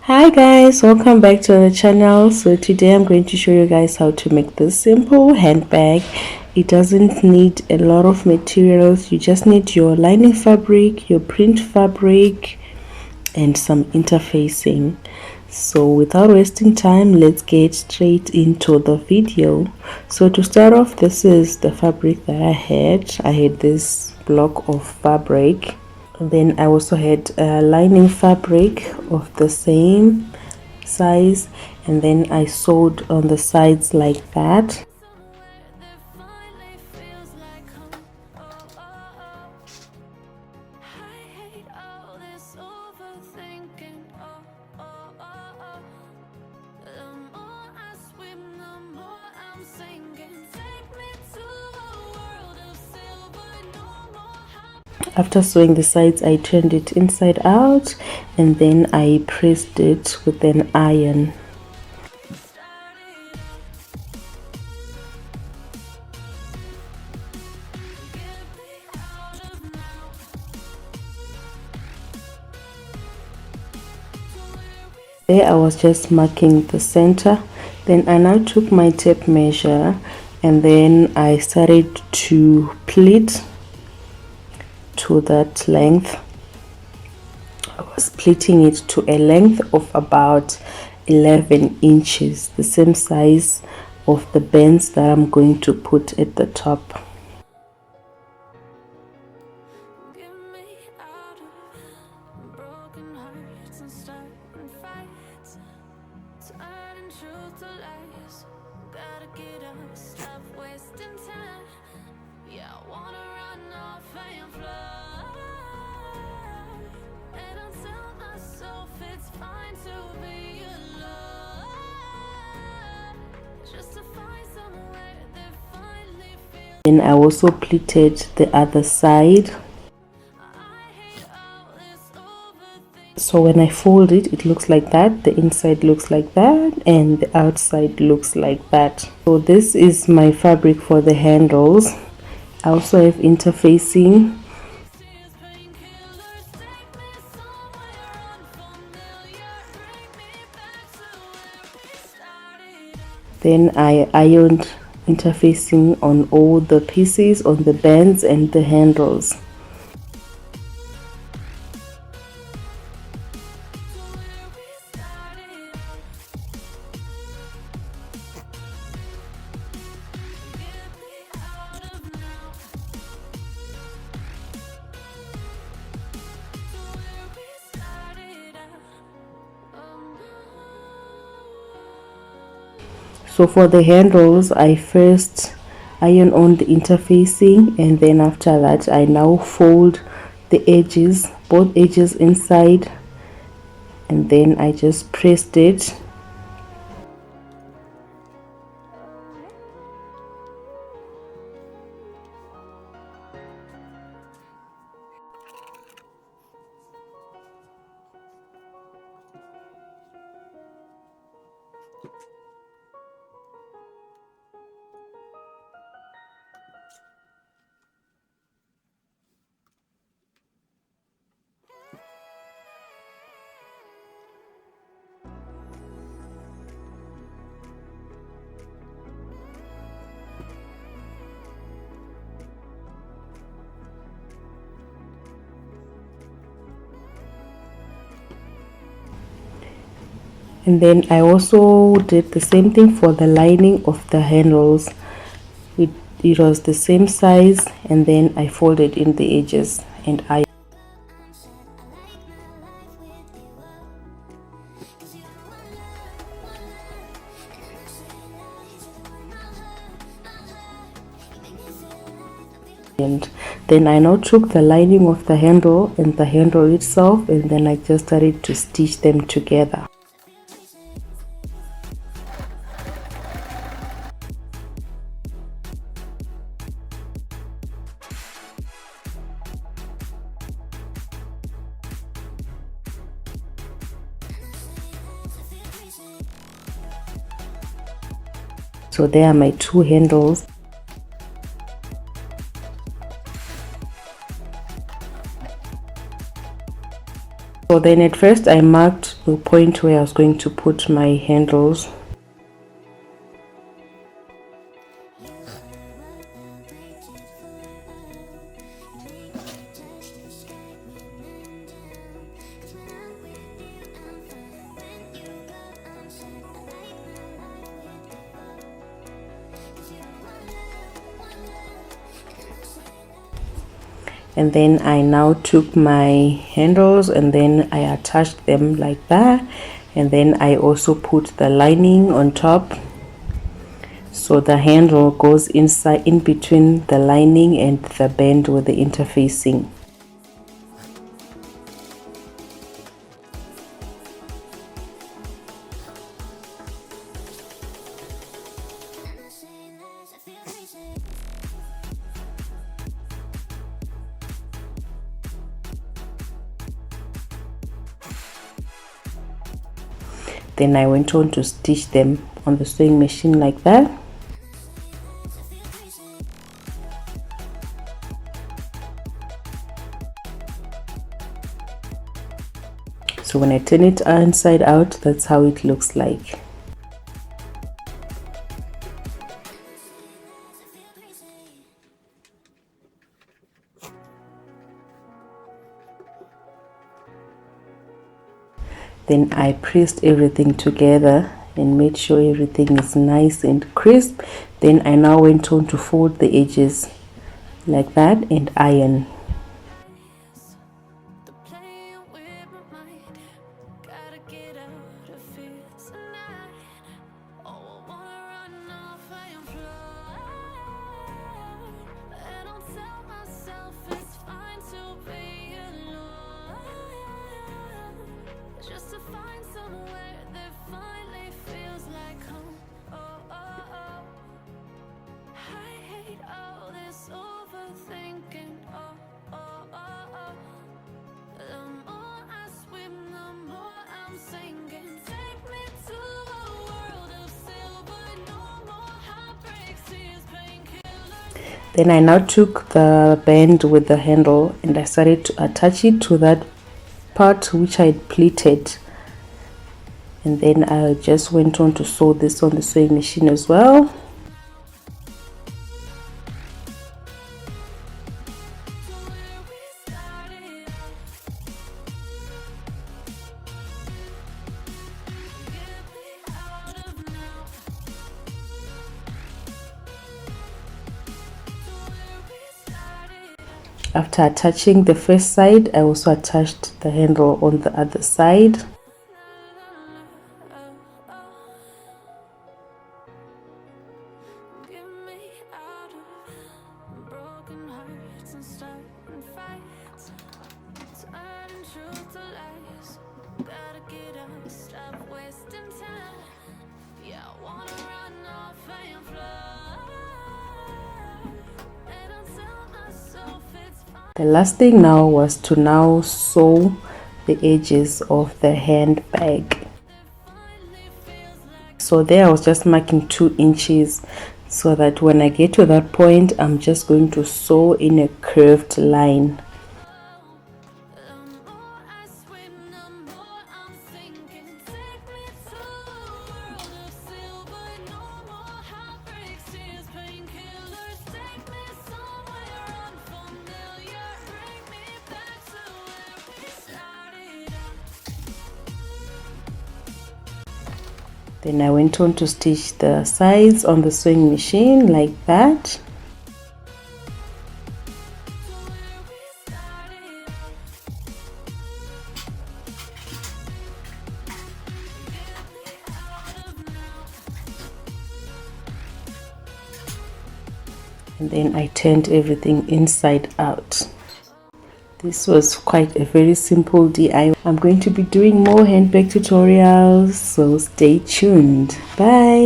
Hi guys, welcome back to the channel. So today I'm going to show you guys how to make this simple handbag. It doesn't need a lot of materials. You just need your lining fabric, your print fabric, and some interfacing. So without wasting time, let's get straight into the video. So to start off, this is the fabric that I had this block of fabric. Then I also had a lining fabric of the same size, and then I sewed on the sides like that. After sewing the sides, I turned it inside out and then I pressed it with an iron. There I was just marking the center. Then I now took my tape measure and then I started to pleat to that length. I was pleating it to a length of about 11 inches, the same size of the bands that I'm going to put at the top. Then I also pleated the other side. So when I fold it, it looks like that, the inside looks like that, and the outside looks like that. So this is my fabric for the handles. I also have interfacing. Then I ironed interfacing on all the pieces, on the bands and the handles. So for the handles, I first iron on the interfacing, and then after that I now fold the edges, both edges inside, and then I just pressed it. And then I also did the same thing for the lining of the handles. It was the same size, and then I folded in the edges and I and then I now took the lining of the handle and the handle itself, and then I just started to stitch them together. So there are my two handles. So So then at first I marked the point where I was going to put my handles. And then I now took my handles and then I attached them like that, and then I also put the lining on top, so the handle goes inside in between the lining and the band with the interfacing. Then I went on to stitch them on the sewing machine like that. So when I turn it inside out, that's how it looks like. Then I pressed everything together and made sure everything is nice and crisp. Then I now went on to fold the edges like that and iron. Then I now took the band with the handle and I started to attach it to that part which I had pleated, and then I just went on to sew this on the sewing machine as well. After attaching the first side, I also attached the handle on the other side. The last thing now was to now sew the edges of the handbag. So there I was just marking 2 inches so that when I get to that point, I'm just going to sew in a curved line. Then I went on to stitch the sides on the sewing machine like that. And then I turned everything inside out. This was quite a very simple DIY. I'm going to be doing more handbag tutorials, so stay tuned. Bye.